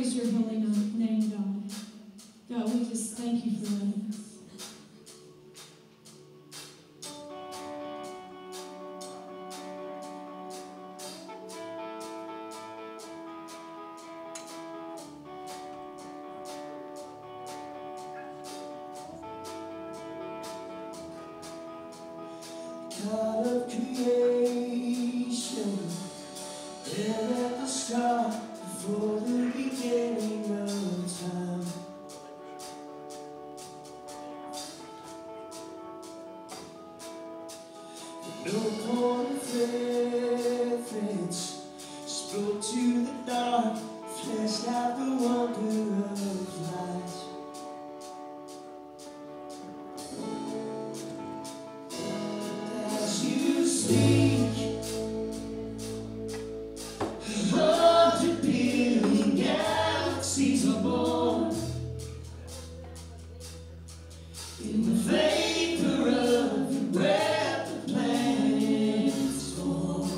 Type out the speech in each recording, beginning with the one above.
praise your holy name, God. God, we just thank you for loving us. God of creation, there at the start, before the beginning of time. No point of reference, spoke to the dark, fleshed out the wonder of light. As you speak, 100 billion galaxies are born in the vapor of your breath. The planets form.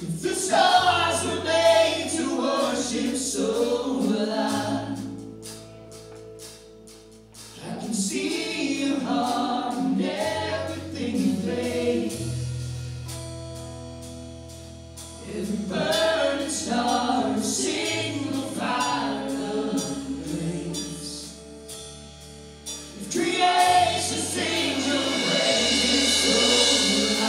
If the stars were made to worship, so will I. I can see your heart and everything you made. Every burning star, a single fire of grace. If creation sings your praises, so will I.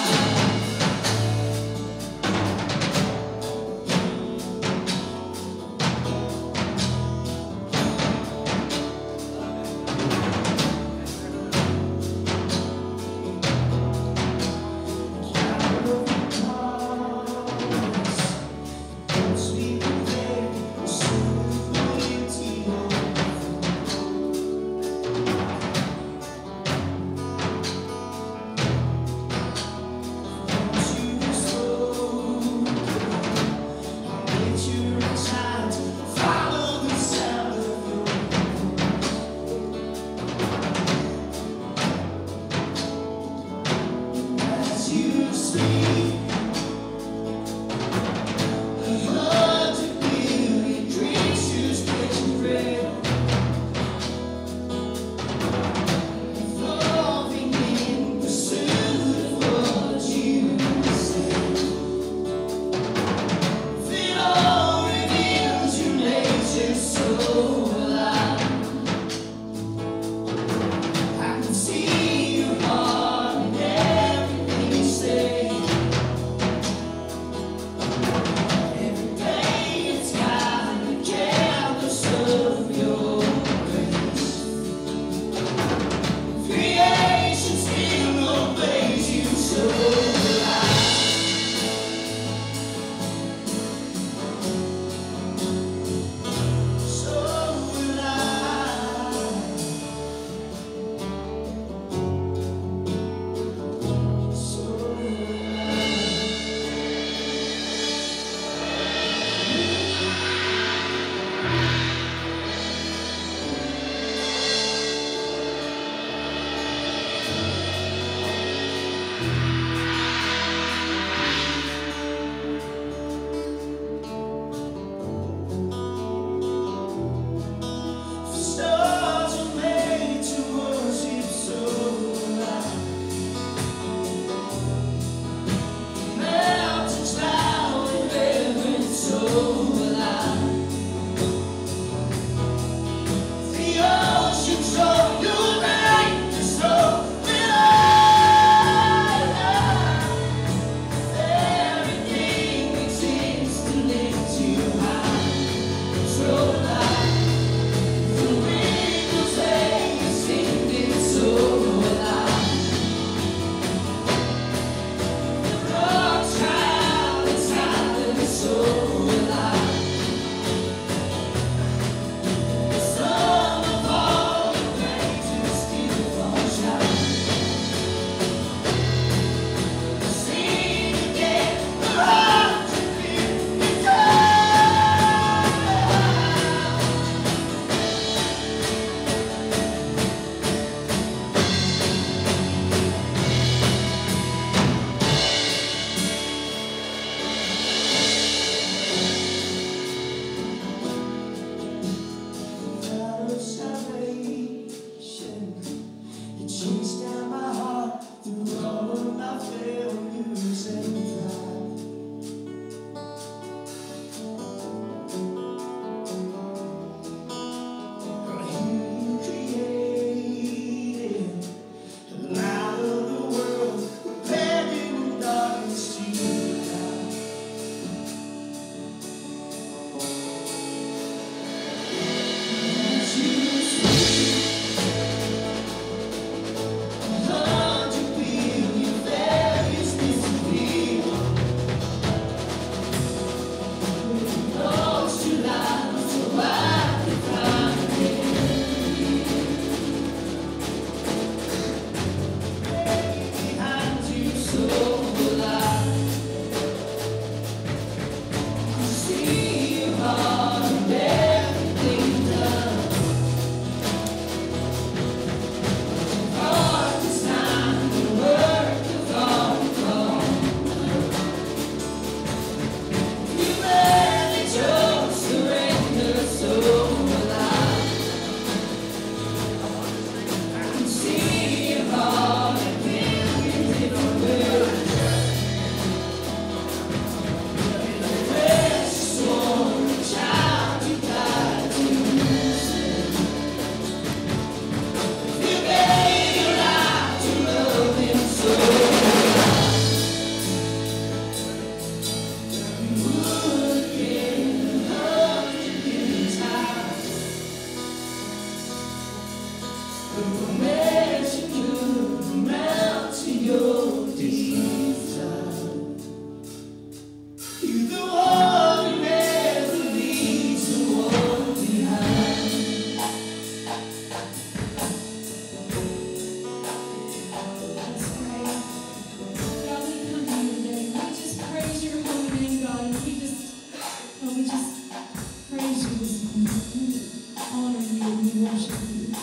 honor you and we worship you.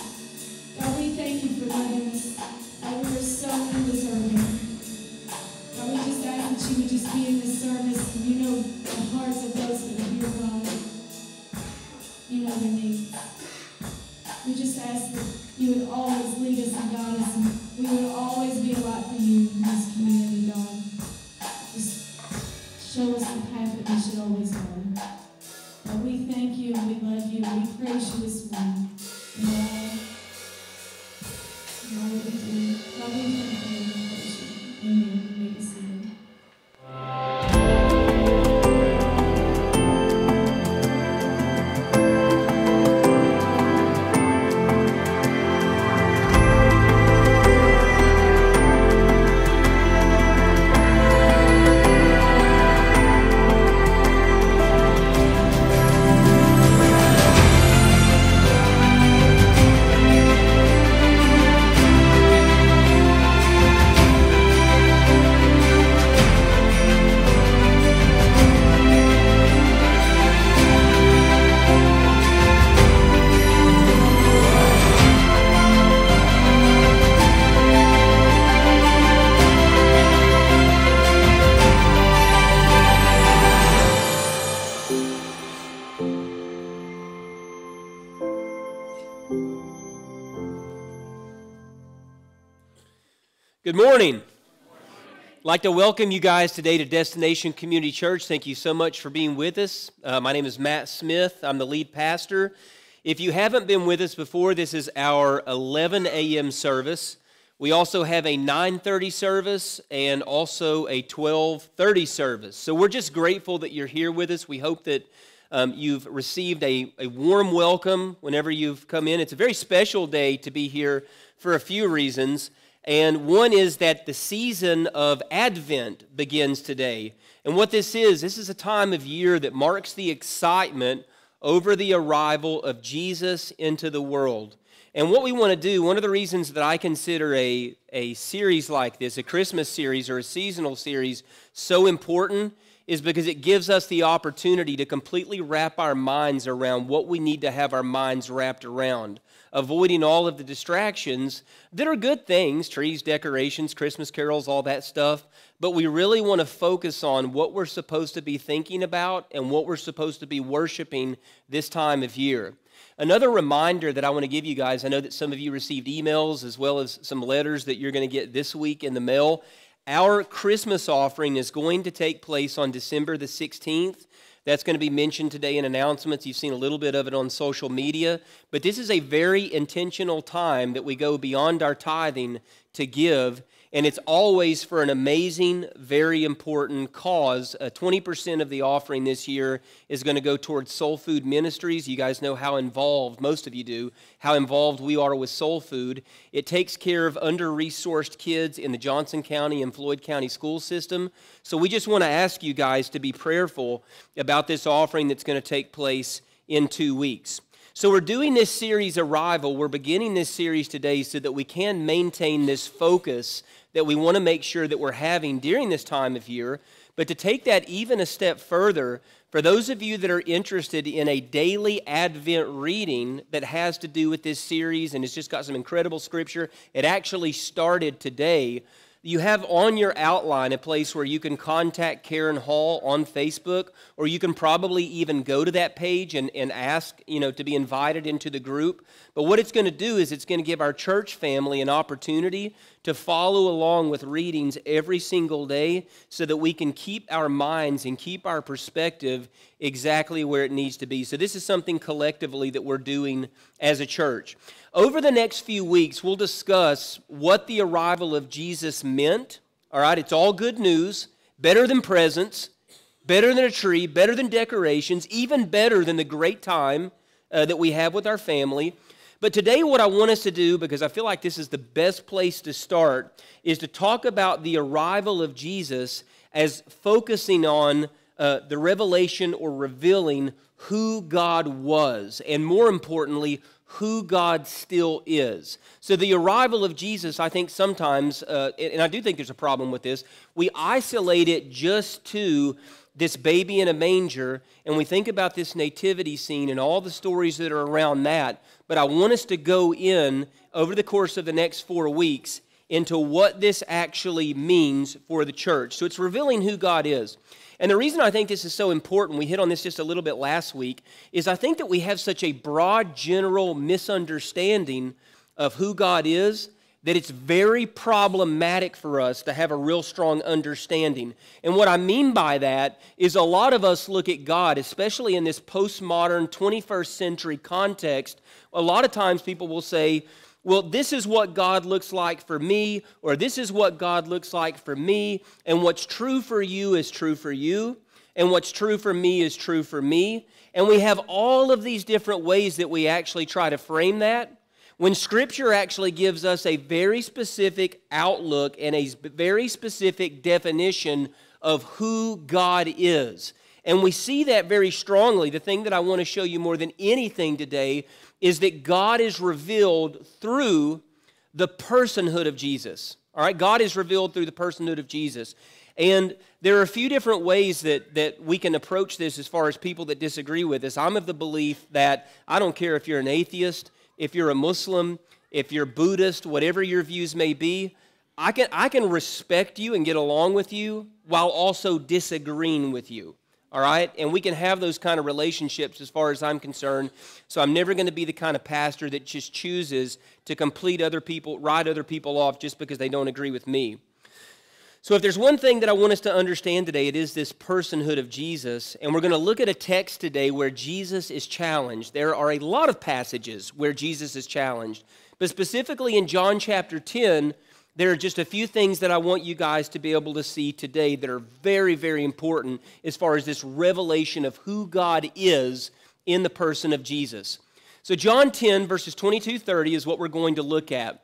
God, we thank you for loving us. God, we are so undeserving. God, we just ask that you would just be in this service. You know the hearts of those that are here, God. You know their needs. We just ask that you would always lead us and guide us, and we would always be a light for you in this community, God. Just show us the path that we should always go. God, we thank you and we love you and we praise you this morning. And all that we do. God, we thank you and we praise you. Amen. You may be seated. Good morning. I'd like to welcome you guys today to Destination Community Church. Thank you so much for being with us. My name is Matt Smith. I'm the lead pastor. If you haven't been with us before, this is our 11 a.m. service. We also have a 9:30 service and also a 12:30 service. So we're just grateful that you're here with us. We hope that you've received a warm welcome whenever you've come in. It's a very special day to be here for a few reasons. And one is that the season of Advent begins today. And what this is a time of year that marks the excitement over the arrival of Jesus into the world. And what we want to do, one of the reasons that I consider a series like this, a Christmas series or a seasonal series, so important is because it gives us the opportunity to completely wrap our minds around what we need to have our minds wrapped around, avoiding all of the distractions that are good things, trees, decorations, Christmas carols, all that stuff, but we really want to focus on what we're supposed to be thinking about and what we're supposed to be worshiping this time of year. Another reminder that I want to give you guys, I know that some of you received emails as well as some letters that you're going to get this week in the mail. Our Christmas offering is going to take place on December the 16th. That's going to be mentioned today in announcements. You've seen a little bit of it on social media. But this is a very intentional time that we go beyond our tithing to give. And it's always for an amazing, very important cause. 20% of the offering this year is going to go towards Soul Food Ministries. You guys know how involved, most of you do, how involved we are with Soul Food. It takes care of under-resourced kids in the Johnson County and Floyd County school system. So we just want to ask you guys to be prayerful about this offering that's going to take place in 2 weeks. So we're doing this series, Arrival. We're beginning this series today so that we can maintain this focus that we want to make sure that we're having during this time of year. But to take that even a step further, for those of you that are interested in a daily Advent reading that has to do with this series and it's just got some incredible scripture, it actually started today. You have on your outline a place where you can contact Karen Hall on Facebook, or you can probably even go to that page and ask, to be invited into the group. But what it's going to do is it's going to give our church family an opportunity to follow along with readings every single day so that we can keep our minds and keep our perspective exactly where it needs to be. So this is something collectively that we're doing as a church. Over the next few weeks, we'll discuss what the arrival of Jesus meant. All right, it's all good news, better than presents, better than a tree, better than decorations, even better than the great time that we have with our family. But today what I want us to do, because I feel like this is the best place to start, is to talk about the arrival of Jesus as focusing on the revelation or revealing who God was, and more importantly, who God still is. So the arrival of Jesus, I think sometimes, and I do think there's a problem with this, we isolate it just to this baby in a manger, and we think about this nativity scene and all the stories that are around that, but I want us to go in over the course of the next 4 weeks into what this actually means for the church. So it's revealing who God is. And the reason I think this is so important, we hit on this just a little bit last week, is I think that we have such a broad, general misunderstanding of who God is that it's very problematic for us to have a real strong understanding. And what I mean by that is a lot of us look at God, especially in this postmodern 21st century context, a lot of times people will say, well, this is what God looks like for me, or this is what God looks like for me, and what's true for you is true for you, and what's true for me is true for me. And we have all of these different ways that we actually try to frame that, when Scripture actually gives us a very specific outlook and a very specific definition of who God is. And we see that very strongly. The thing that I want to show you more than anything today is that God is revealed through the personhood of Jesus. All right, God is revealed through the personhood of Jesus. And there are a few different ways that we can approach this as far as people that disagree with us. I'm of the belief that I don't care if you're an atheist, if you're a Muslim, if you're Buddhist, whatever your views may be, I can respect you and get along with you while also disagreeing with you. All right? And we can have those kind of relationships as far as I'm concerned. So I'm never going to be the kind of pastor that just chooses to write other people off just because they don't agree with me. So if there's one thing that I want us to understand today, it is this personhood of Jesus. And we're going to look at a text today where Jesus is challenged. There are a lot of passages where Jesus is challenged. But specifically in John chapter 10, there are just a few things that I want you guys to be able to see today that are very, very important as far as this revelation of who God is in the person of Jesus. So John 10, verses 22-30 is what we're going to look at.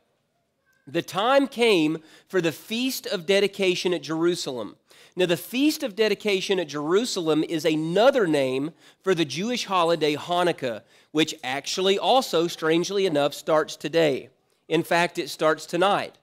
The time came for the Feast of Dedication at Jerusalem. Now, the Feast of Dedication at Jerusalem is another name for the Jewish holiday Hanukkah, which actually also, strangely enough, starts today. In fact, it starts tonight.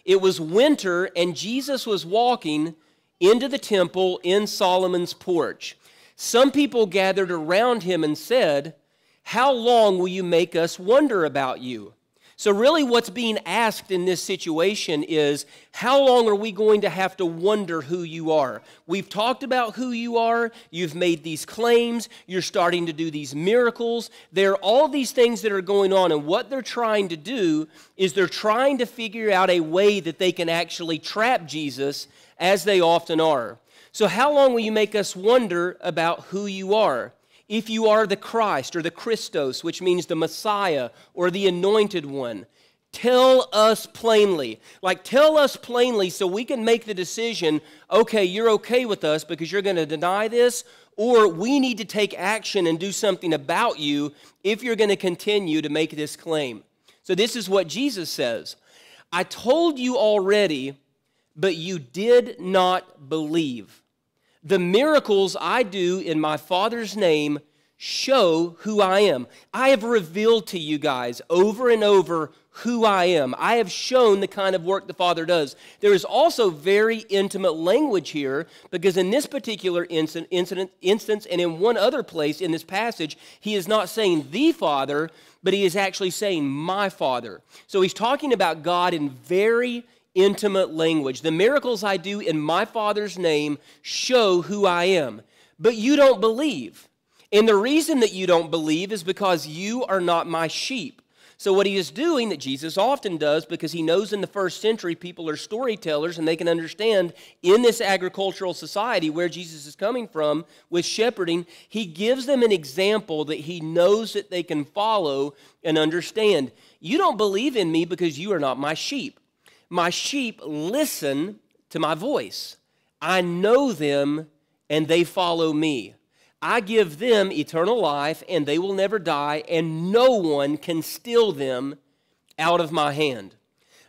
It was winter, and Jesus was walking into the temple in Solomon's porch. Some people gathered around him and said, "How long will you make us wonder about you?" So really what's being asked in this situation is, how long are we going to have to wonder who you are? We've talked about who you are. You've made these claims. You're starting to do these miracles. There are all these things that are going on, and what they're trying to do is they're trying to figure out a way that they can actually trap Jesus, as they often are. So how long will you make us wonder about who you are? If you are the Christ or the Christos, which means the Messiah or the Anointed One, tell us plainly. Like, tell us plainly so we can make the decision, okay, you're okay with us because you're going to deny this, or we need to take action and do something about you if you're going to continue to make this claim. So this is what Jesus says. I told you already, but you did not believe. The miracles I do in my Father's name show who I am. I have revealed to you guys over and over who I am. I have shown the kind of work the Father does. There is also very intimate language here, because in this particular instance and in one other place in this passage, he is not saying the Father, but he is actually saying my Father. So he's talking about God in very intimate language. The miracles I do in my Father's name show who I am, but you don't believe. And the reason that you don't believe is because you are not my sheep. So what he is doing, that Jesus often does, because he knows in the first century people are storytellers and they can understand in this agricultural society where Jesus is coming from with shepherding, he gives them an example that he knows that they can follow and understand. You don't believe in me because you are not my sheep. My sheep listen to my voice. I know them and they follow me. I give them eternal life and they will never die, and no one can steal them out of my hand.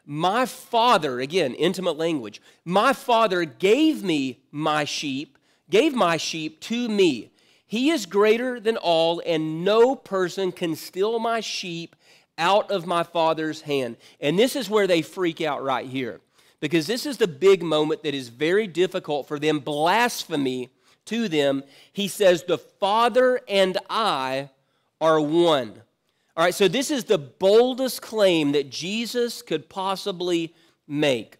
My Father, again, intimate language, my Father gave me my sheep, gave my sheep to me. He is greater than all, and no person can steal my sheep out of my Father's hand. And this is where they freak out right here, because this is the big moment that is very difficult for them. Blasphemy to them, he says, the Father and I are one. All right, so this is the boldest claim that Jesus could possibly make.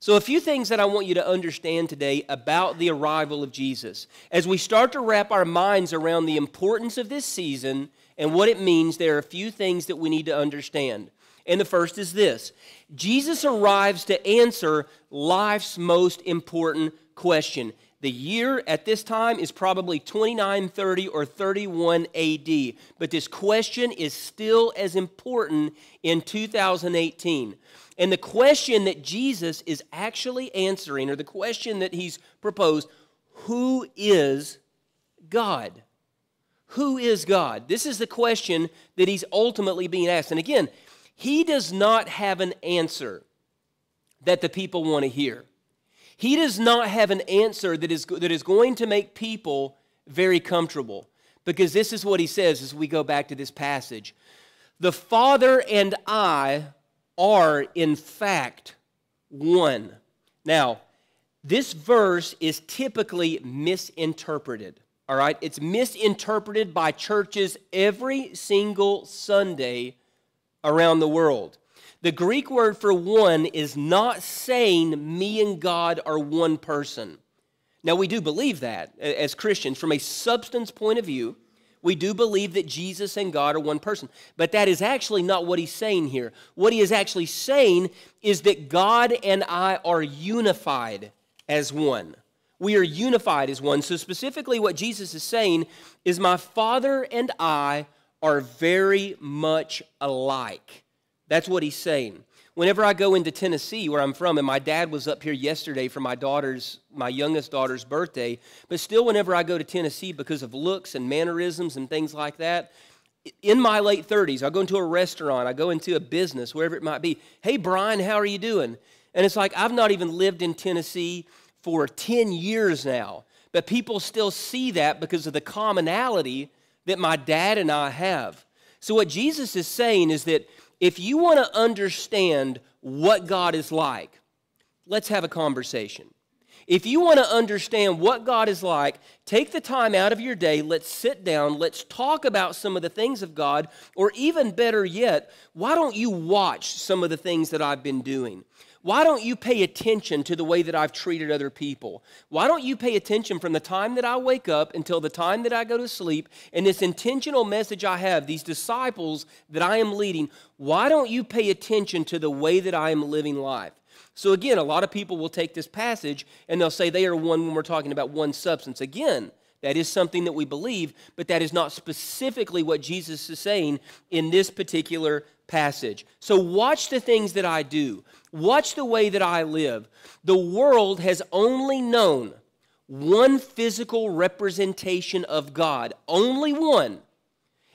So a few things that I want you to understand today about the arrival of Jesus. As we start to wrap our minds around the importance of this season and what it means, there are a few things that we need to understand. And the first is this: Jesus arrives to answer life's most important question. The year at this time is probably 2930 or 31 AD, but this question is still as important in 2018. And the question that Jesus is actually answering, or the question that he's proposed, who is God? Who is God? This is the question that he's ultimately being asked. And again, he does not have an answer that the people want to hear. He does not have an answer that is going to make people very comfortable. Because this is what he says as we go back to this passage. The Father and I are, in fact, one. Now, this verse is typically misinterpreted. All right? It's misinterpreted by churches every single Sunday around the world. The Greek word for one is not saying me and God are one person. Now, we do believe that as Christians. From a substance point of view, we do believe that Jesus and God are one person. But that is actually not what he's saying here. What he is actually saying is that God and I are unified as one. We are unified as one. So specifically what Jesus is saying is my Father and I are very much alike. That's what he's saying. Whenever I go into Tennessee, where I'm from, and my dad was up here yesterday for my youngest daughter's birthday, but still whenever I go to Tennessee because of looks and mannerisms and things like that, in my late 30s, I'll go into a restaurant, I go into a business, wherever it might be. Hey, Brian, how are you doing? And it's like I've not even lived in Tennessee for 10 years now, but people still see that because of the commonality that my dad and I have. So what Jesus is saying is that if you want to understand what God is like, let's have a conversation. If you want to understand what God is like, take the time out of your day, let's sit down, let's talk about some of the things of God, or even better yet, why don't you watch some of the things that I've been doing? Why don't you pay attention to the way that I've treated other people? Why don't you pay attention from the time that I wake up until the time that I go to sleep, and this intentional message I have, these disciples that I am leading, why don't you pay attention to the way that I am living life? So again, a lot of people will take this passage and they'll say they are one when we're talking about one substance. Again, that is something that we believe, but that is not specifically what Jesus is saying in this particular passage. So watch the things that I do. Watch the way that I live. The world has only known one physical representation of God, only one.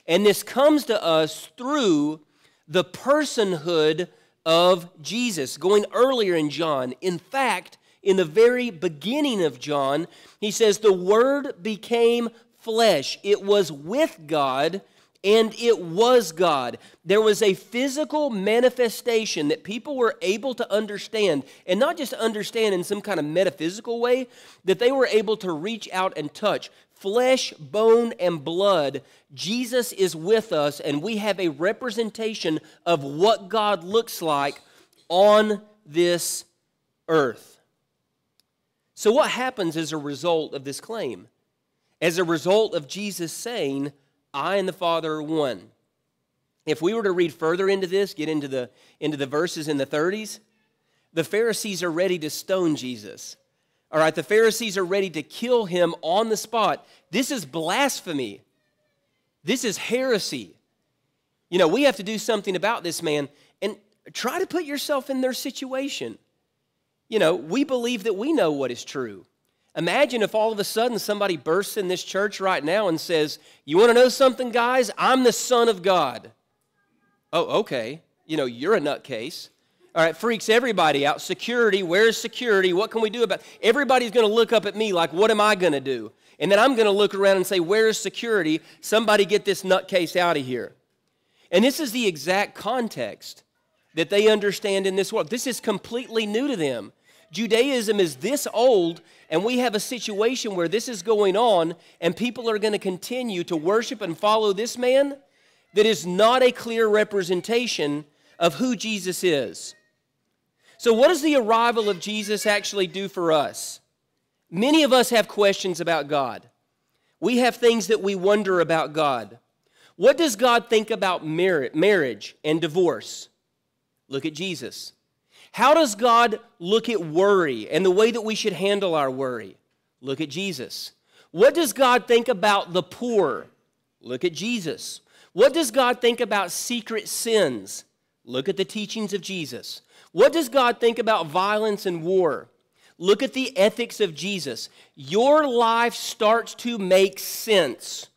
And this comes to us through the personhood of Jesus. Going earlier in John, in fact, in the very beginning of John, he says, the Word became flesh. It was with God, and it was God. There was a physical manifestation that people were able to understand, and not just understand in some kind of metaphysical way, that they were able to reach out and touch. Flesh, bone, and blood, Jesus is with us, and we have a representation of what God looks like on this earth. So what happens as a result of this claim? As a result of Jesus saying, I and the Father are one. If we were to read further into this, get into the verses in the 30s, the Pharisees are ready to stone Jesus. All right, the Pharisees are ready to kill him on the spot. This is blasphemy. This is heresy. You know, we have to do something about this, man. And try to put yourself in their situation. You know, we believe that we know what is true. Imagine if all of a sudden somebody bursts in this church right now and says, you want to know something, guys? I'm the Son of God. Oh, okay. You know, you're a nutcase. All right, freaks everybody out. Security, where's security? What can we do about it? Everybody's going to look up at me like, what am I going to do? And then I'm going to look around and say, where is security? Somebody get this nutcase out of here. And this is the exact context that they understand in this world. This is completely new to them. Judaism is this old, and we have a situation where this is going on, and people are going to continue to worship and follow this man that is not a clear representation of who Jesus is. So what does the arrival of Jesus actually do for us? Many of us have questions about God. We have things that we wonder about God. What does God think about marriage and divorce? Look at Jesus. How does God look at worry and the way that we should handle our worry? Look at Jesus. What does God think about the poor? Look at Jesus. What does God think about secret sins? Look at the teachings of Jesus. What does God think about violence and war? Look at the ethics of Jesus. Your life starts to make sense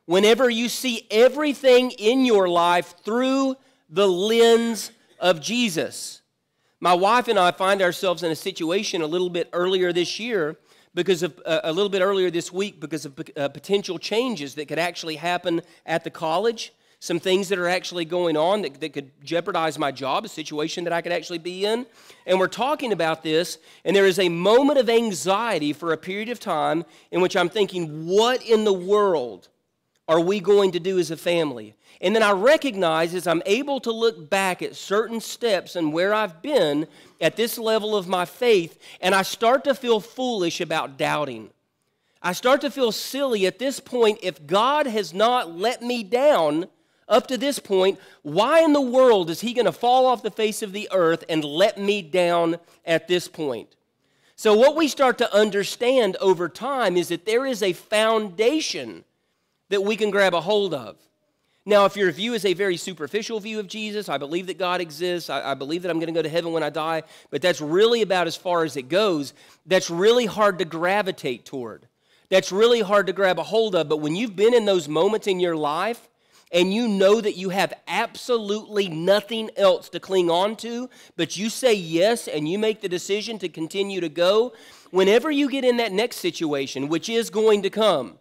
whenever you see everything in your life through the lens of Jesus. My wife and I find ourselves in a situation a little bit earlier this year because of a little bit earlier this week because of potential changes that could actually happen at the college. Some things that are actually going on that could jeopardize my job, a situation that I could actually be in. And we're talking about this, and there is a moment of anxiety for a period of time in which I'm thinking, what in the world are we going to do as a family? And then I recognize as I'm able to look back at certain steps and where I've been at this level of my faith, and I start to feel foolish about doubting. I start to feel silly at this point. If God has not let me down up to this point, why in the world is he going to fall off the face of the earth and let me down at this point? So what we start to understand over time is that there is a foundation that we can grab a hold of. Now, if your view is a very superficial view of Jesus, I believe that God exists, I believe that I'm going to go to heaven when I die, but that's really about as far as it goes. That's really hard to gravitate toward. That's really hard to grab a hold of. But when you've been in those moments in your life and you know that you have absolutely nothing else to cling on to, but you say yes and you make the decision to continue to go, whenever you get in that next situation, which is going to come,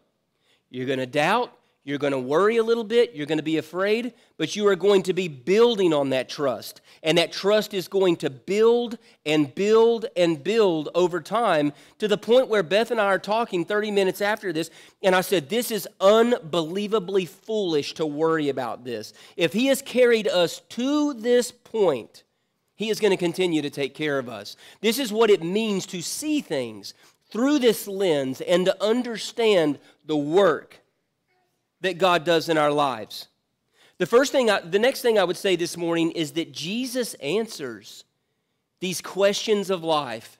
you're going to doubt, you're going to worry a little bit, you're going to be afraid, but you are going to be building on that trust. And that trust is going to build and build and build over time to the point where Beth and I are talking 30 minutes after this, and I said, this is unbelievably foolish to worry about this. If he has carried us to this point, he is going to continue to take care of us. This is what it means to see things through this lens and to understand the work that God does in our lives. The next thing I would say this morning is that Jesus answers these questions of life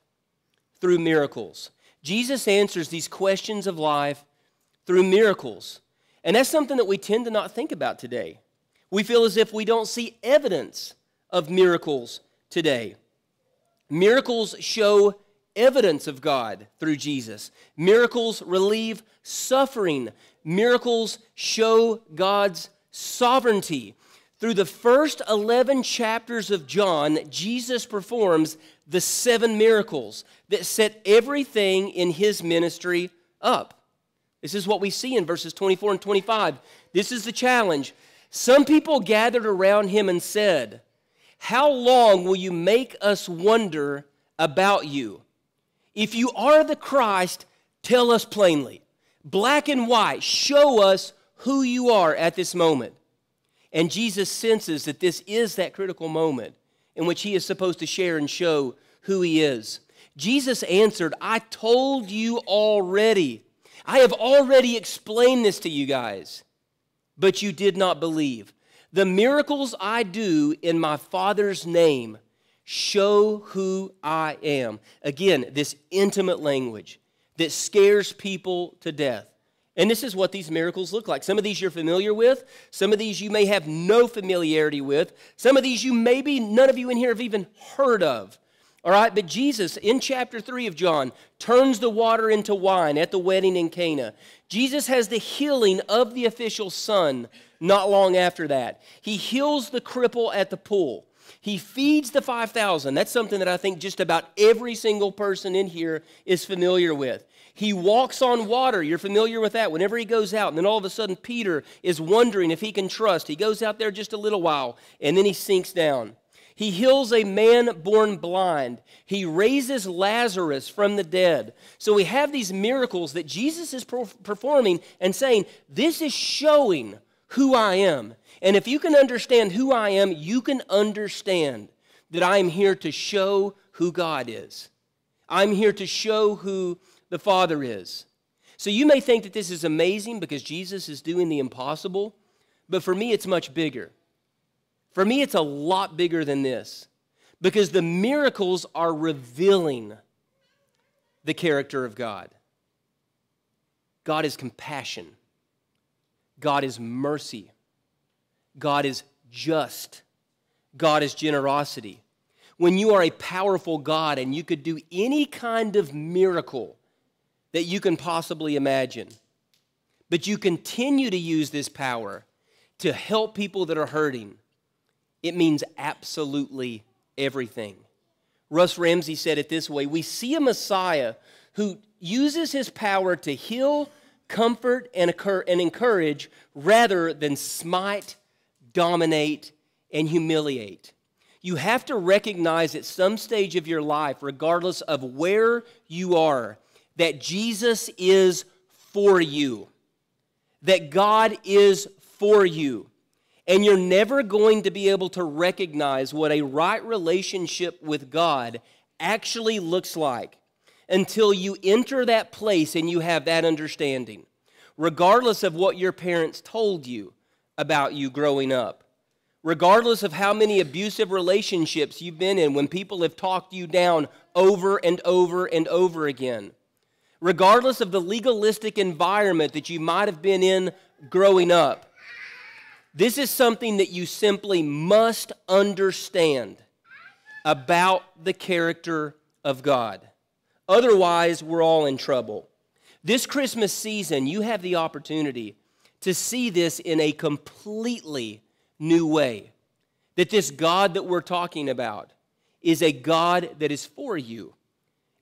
through miracles. Jesus answers these questions of life through miracles. And that's something that we tend to not think about today. We feel as if we don't see evidence of miracles today. Miracles show evidence of God through Jesus. Miracles relieve suffering. Miracles show God's sovereignty. Through the first 11 chapters of John, Jesus performs the 7 miracles that set everything in his ministry up. This is what we see in verses 24 and 25. This is the challenge. Some people gathered around him and said, "How long will you make us wonder about you? If you are the Christ, tell us plainly. Black and white, show us who you are at this moment." And Jesus senses that this is that critical moment in which he is supposed to share and show who he is. Jesus answered, "I told you already. I have already explained this to you guys, but you did not believe. The miracles I do in my Father's name show who I am." Again, this intimate language that scares people to death. And this is what these miracles look like. Some of these you're familiar with. Some of these you may have no familiarity with. Some of these you maybe none of you in here have even heard of. All right, but Jesus, in chapter 3 of John, turns the water into wine at the wedding in Cana. Jesus has the healing of the official's son not long after that. He heals the cripple at the pool. He feeds the 5,000. That's something that I think just about every single person in here is familiar with. He walks on water. You're familiar with that. Whenever he goes out, and then all of a sudden Peter is wondering if he can trust. He goes out there just a little while, and then he sinks down. He heals a man born blind. He raises Lazarus from the dead. So we have these miracles that Jesus is performing and saying, this is showing who I am. And if you can understand who I am, you can understand that I am here to show who God is. I'm here to show who the Father is. So you may think that this is amazing because Jesus is doing the impossible, but for me it's much bigger. For me it's a lot bigger than this because the miracles are revealing the character of God. God is compassion. God is mercy. God is just. God is generosity. When you are a powerful God and you could do any kind of miracle that you can possibly imagine, but you continue to use this power to help people that are hurting, it means absolutely everything. Russ Ramsey said it this way: we see a Messiah who uses his power to heal, comfort, and encourage rather than smite, dominate, and humiliate. You have to recognize at some stage of your life, regardless of where you are, that Jesus is for you, that God is for you. And you're never going to be able to recognize what a right relationship with God actually looks like until you enter that place and you have that understanding, regardless of what your parents told you about you growing up, regardless of how many abusive relationships you've been in when people have talked you down over and over and over again, regardless of the legalistic environment that you might have been in growing up. This is something that you simply must understand about the character of God. Otherwise, we're all in trouble. This Christmas season, you have the opportunity to see this in a completely new way. That this God that we're talking about is a God that is for you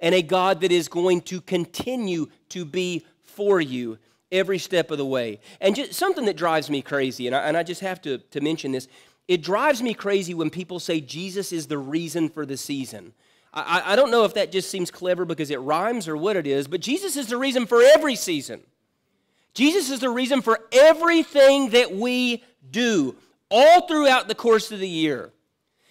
and a God that is going to continue to be for you every step of the way. And just something that drives me crazy, and I just have to mention this, it drives me crazy when people say Jesus is the reason for the season. I don't know if that just seems clever because it rhymes or what it is, but Jesus is the reason for every season. Jesus is the reason for everything that we do all throughout the course of the year.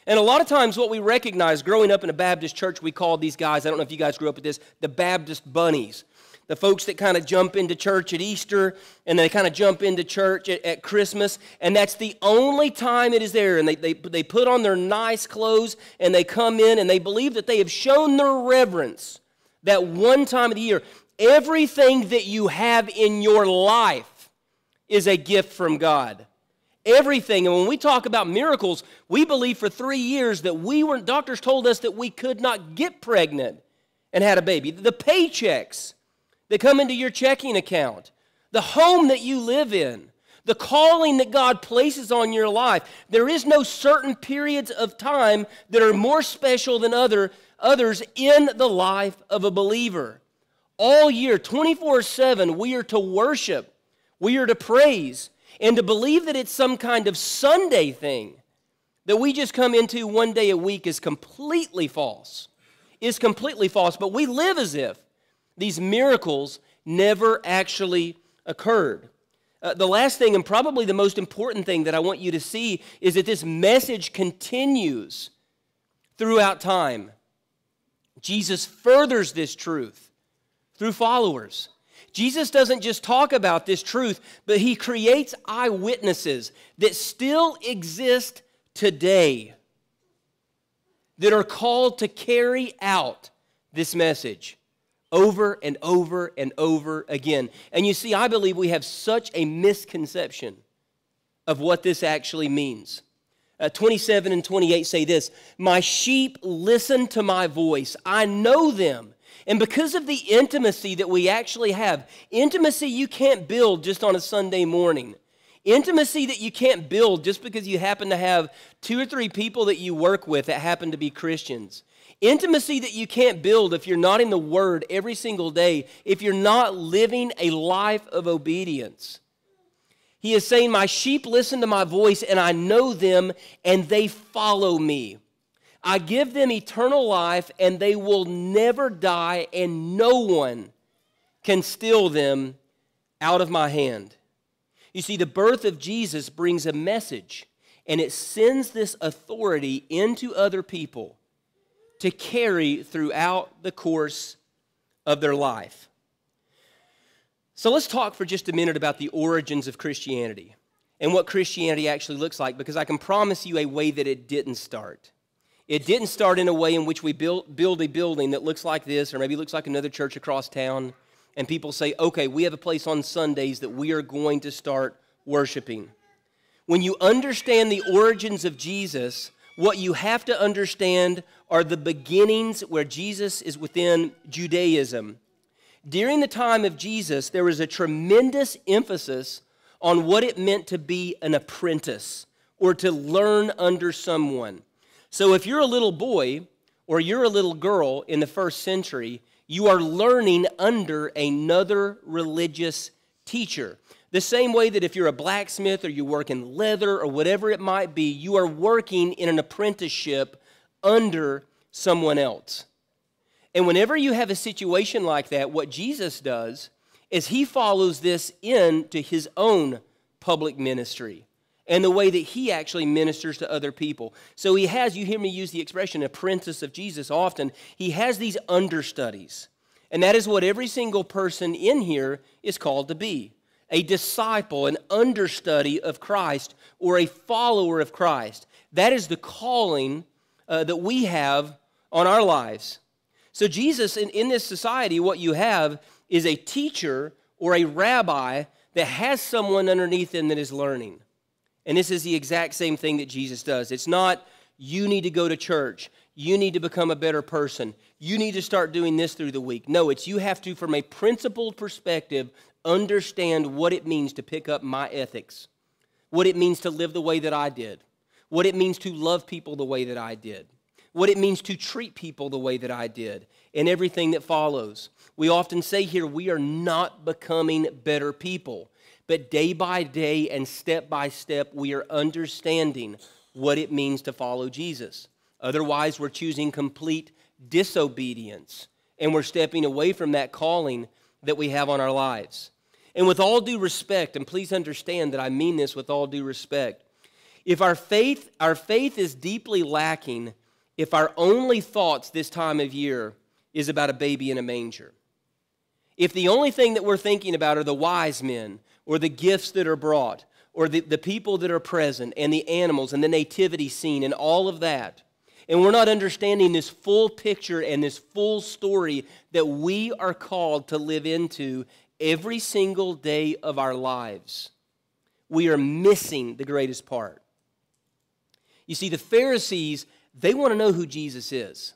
And a lot of times what we recognize growing up in a Baptist church, we call these guys, I don't know if you guys grew up with this, the Baptist bunnies. The folks that kind of jump into church at Easter and they kind of jump into church at Christmas, and that's the only time it is there. And they put on their nice clothes and they come in and they believe that they have shown their reverence that one time of the year. Everything that you have in your life is a gift from God. Everything. And when we talk about miracles, we believe for 3 years that doctors told us that we could not get pregnant and had a baby. The paychecks that come into your checking account, the home that you live in, the calling that God places on your life. There is no certain periods of time that are more special than others in the life of a believer. All year, 24/7, we are to worship, we are to praise, and to believe that it's some kind of Sunday thing that we just come into one day a week is completely false. Is completely false, but we live as if these miracles never actually occurred. The last thing, and probably the most important thing that I want you to see, is that this message continues throughout time. Jesus furthers this truth through followers. Jesus doesn't just talk about this truth, but he creates eyewitnesses that still exist today that are called to carry out this message over and over and over again. And you see, I believe we have such a misconception of what this actually means. 27 and 28 say this: "My sheep listen to my voice. I know them." And because of the intimacy that we actually have, intimacy you can't build just on a Sunday morning. Intimacy that you can't build just because you happen to have 2 or 3 people that you work with that happen to be Christians. Intimacy that you can't build if you're not in the Word every single day, if you're not living a life of obedience. He is saying, "My sheep listen to my voice, and I know them, and they follow me." I give them eternal life, and they will never die, and no one can steal them out of my hand. You see, the birth of Jesus brings a message, and it sends this authority into other people to carry throughout the course of their life. So let's talk for just a minute about the origins of Christianity and what Christianity actually looks like, because I can promise you a way that it didn't start. It didn't start in a way in which we build a building that looks like this, or maybe looks like another church across town, and people say, okay, we have a place on Sundays that we are going to start worshiping. When you understand the origins of Jesus, what you have to understand are the beginnings where Jesus is within Judaism. During the time of Jesus, there was a tremendous emphasis on what it meant to be an apprentice or to learn under someone. So if you're a little boy or you're a little girl in the first century, you are learning under another religious teacher. The same way that if you're a blacksmith or you work in leather or whatever it might be, you are working in an apprenticeship under someone else. And whenever you have a situation like that, what Jesus does is he follows this into his own public ministry and the way that he actually ministers to other people. So he has, you hear me use the expression apprentice of Jesus often, he has these understudies. And that is what every single person in here is called to be. A disciple, an understudy of Christ, or a follower of Christ. That is the calling that we have on our lives. So Jesus, in this society, what you have is a teacher or a rabbi that has someone underneath them that is learning. And this is the exact same thing that Jesus does. It's not, you need to go to church. You need to become a better person. You need to start doing this through the week. No, it's you have to, from a principled perspective, understand what it means to pick up my ethics, what it means to live the way that I did, what it means to love people the way that I did, what it means to treat people the way that I did, and everything that follows. We often say here, we are not becoming better people, but day by day and step by step, we are understanding what it means to follow Jesus. Otherwise, we're choosing complete disobedience, and we're stepping away from that calling that we have on our lives. And with all due respect, and please understand that I mean this with all due respect, if our faith is deeply lacking, if our only thoughts this time of year is about a baby in a manger, if the only thing that we're thinking about are the wise men or the gifts that are brought or the people that are present and the animals and the nativity scene and all of that, and we're not understanding this full picture and this full story that we are called to live into every single day of our lives, we are missing the greatest part. You see, the Pharisees, they want to know who Jesus is.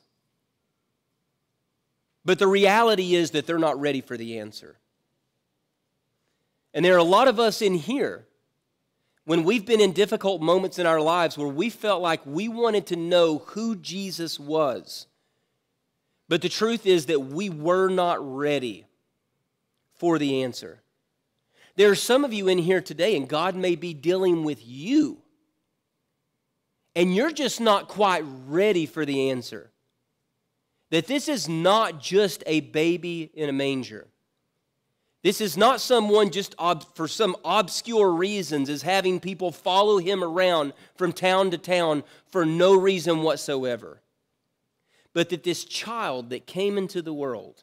But the reality is that they're not ready for the answer. And there are a lot of us in here, when we've been in difficult moments in our lives where we felt like we wanted to know who Jesus was. But the truth is that we were not ready for the answer. There are some of you in here today, and God may be dealing with you, and you're just not quite ready for the answer. That this is not just a baby in a manger. This is not someone just for some obscure reasons is having people follow him around from town to town for no reason whatsoever. But that this child that came into the world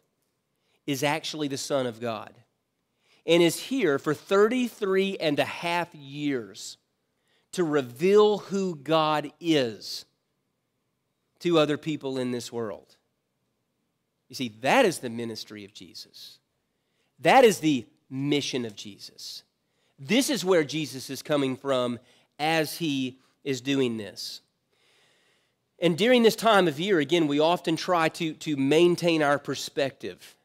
is actually the Son of God and is here for 33 and a half years to reveal who God is to other people in this world. You see, that is the ministry of Jesus. That is the mission of Jesus. This is where Jesus is coming from as he is doing this. And during this time of year, again, we often try to maintain our perspective.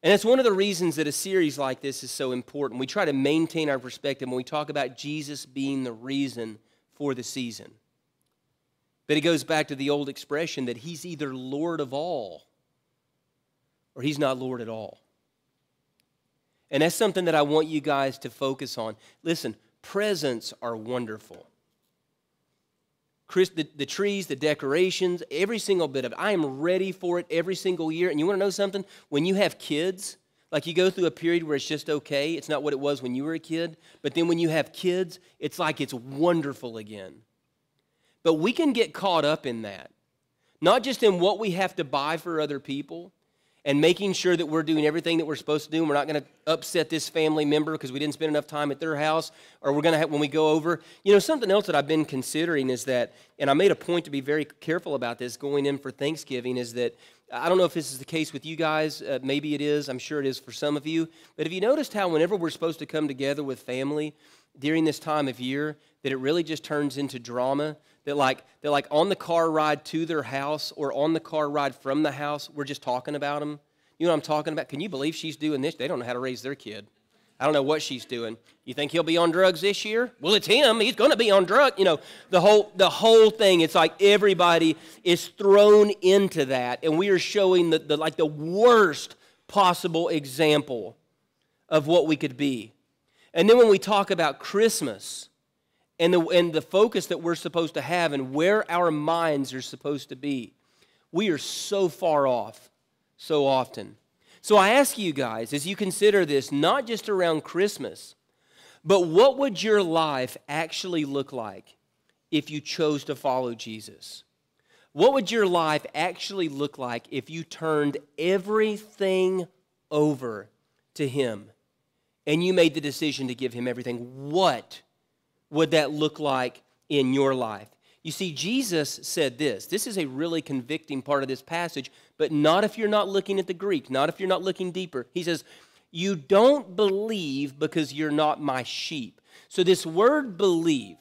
And it's one of the reasons that a series like this is so important. We try to maintain our perspective when we talk about Jesus being the reason for the season. But it goes back to the old expression that he's either Lord of all or he's not Lord at all. And that's something that I want you guys to focus on. Listen, presents are wonderful. the trees, the decorations, every single bit of it. I am ready for it every single year. And you want to know something? When you have kids, like you go through a period where it's just okay. It's not what it was when you were a kid. But then when you have kids, it's like it's wonderful again. But we can get caught up in that. Not just in what we have to buy for other people and making sure that we're doing everything that we're supposed to do and we're not going to upset this family member because we didn't spend enough time at their house, or we're going to have, when we go over. You know, something else that I've been considering is that, and I made a point to be very careful about this going in for Thanksgiving, is that I don't know if this is the case with you guys. Maybe it is. I'm sure it is for some of you. But have you noticed how whenever we're supposed to come together with family during this time of year, that it really just turns into drama? That like on the car ride to their house or on the car ride from the house, we're just talking about them. You know what I'm talking about? Can you believe she's doing this? They don't know how to raise their kid. I don't know what she's doing. You think he'll be on drugs this year? Well, it's him. He's going to be on drugs. You know, the whole thing. It's like everybody is thrown into that, and we are showing the worst possible example of what we could be. And then when we talk about Christmas and the focus that we're supposed to have and where our minds are supposed to be, we are so far off so often. So I ask you guys, as you consider this, not just around Christmas, but what would your life actually look like if you chose to follow Jesus? What would your life actually look like if you turned everything over to Him and you made the decision to give Him everything? What would that look like in your life? You see, Jesus said this. This is a really convicting part of this passage, but not if you're not looking at the Greek, not if you're not looking deeper. He says, you don't believe because you're not my sheep. So this word believe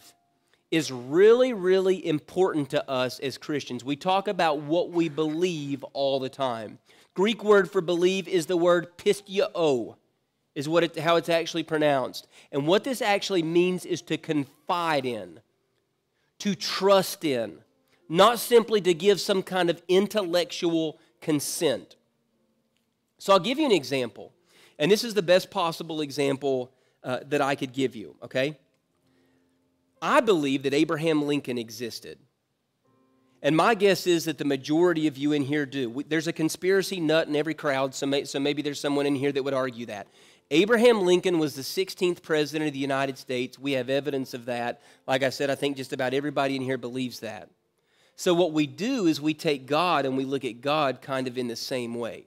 is really, really important to us as Christians. We talk about what we believe all the time. Greek word for believe is the word pisteuo, is how it's actually pronounced. And what this actually means is to confide in, to trust in, not simply to give some kind of intellectual consent. So I'll give you an example, and this is the best possible example that I could give you, okay? I believe that Abraham Lincoln existed, and my guess is that the majority of you in here do. There's a conspiracy nut in every crowd, so maybe there's someone in here that would argue that. Abraham Lincoln was the 16th president of the United States. We have evidence of that. Like I said, I think just about everybody in here believes that. So what we do is we take God and we look at God kind of in the same way.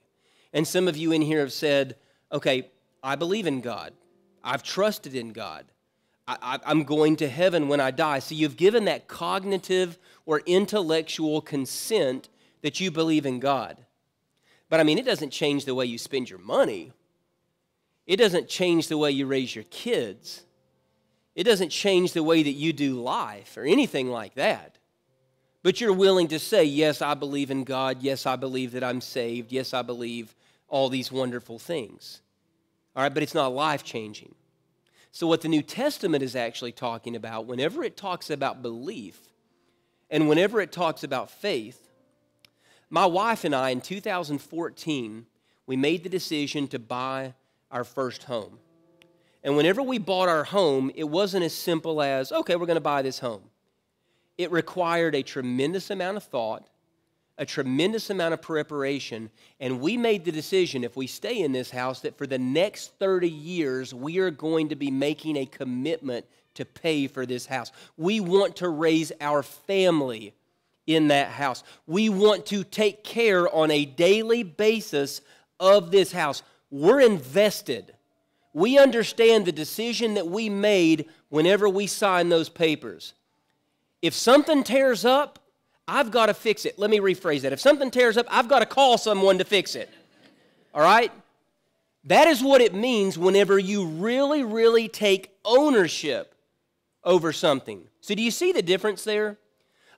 And some of you in here have said, okay, I believe in God. I've trusted in God. I'm going to heaven when I die. So you've given that cognitive or intellectual consent that you believe in God. But I mean, it doesn't change the way you spend your money. It doesn't change the way you raise your kids. It doesn't change the way that you do life or anything like that. But you're willing to say, yes, I believe in God. Yes, I believe that I'm saved. Yes, I believe all these wonderful things. All right, but it's not life-changing. So what the New Testament is actually talking about, whenever it talks about belief and whenever it talks about faith, my wife and I in 2014, we made the decision to buy our first home. And whenever we bought our home, it wasn't as simple as, okay, we're going to buy this home. It required a tremendous amount of thought, a tremendous amount of preparation, and we made the decision, if we stay in this house, that for the next 30 years, we are going to be making a commitment to pay for this house. We want to raise our family in that house. We want to take care on a daily basis of this house. We're invested. We understand the decision that we made whenever we signed those papers. If something tears up, I've got to fix it. Let me rephrase that. If something tears up, I've got to call someone to fix it. All right? That is what it means whenever you really, really take ownership over something. So do you see the difference there?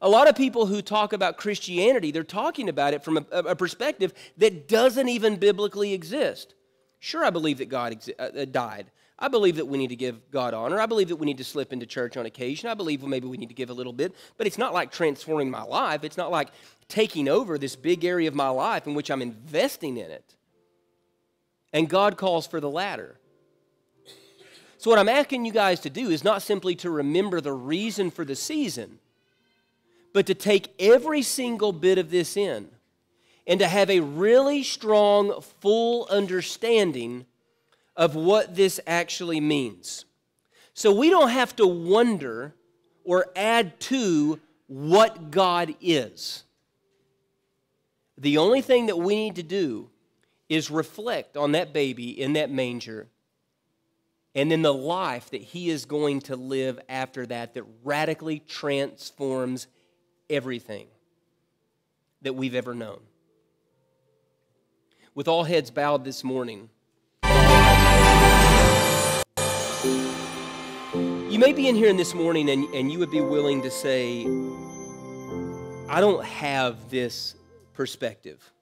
A lot of people who talk about Christianity, they're talking about it from a perspective that doesn't even biblically exist. Sure, I believe that God died. I believe that we need to give God honor. I believe that we need to slip into church on occasion. I believe maybe we need to give a little bit. But it's not like transforming my life. It's not like taking over this big area of my life in which I'm investing in it. And God calls for the latter. So what I'm asking you guys to do is not simply to remember the reason for the season, but to take every single bit of this in and to have a really strong, full understanding of what this actually means. So we don't have to wonder or add to what God is. The only thing that we need to do is reflect on that baby in that manger and then the life that he is going to live after that that radically transforms everything that we've ever known. With all heads bowed this morning, you may be in here this morning and you would be willing to say, I don't have this perspective.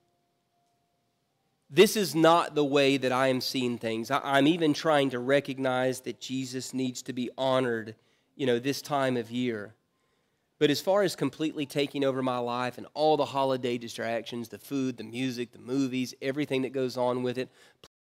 This is not the way that I am seeing things. I'm even trying to recognize that Jesus needs to be honored, this time of year. But as far as completely taking over my life and all the holiday distractions, the food, the music, the movies, everything that goes on with it,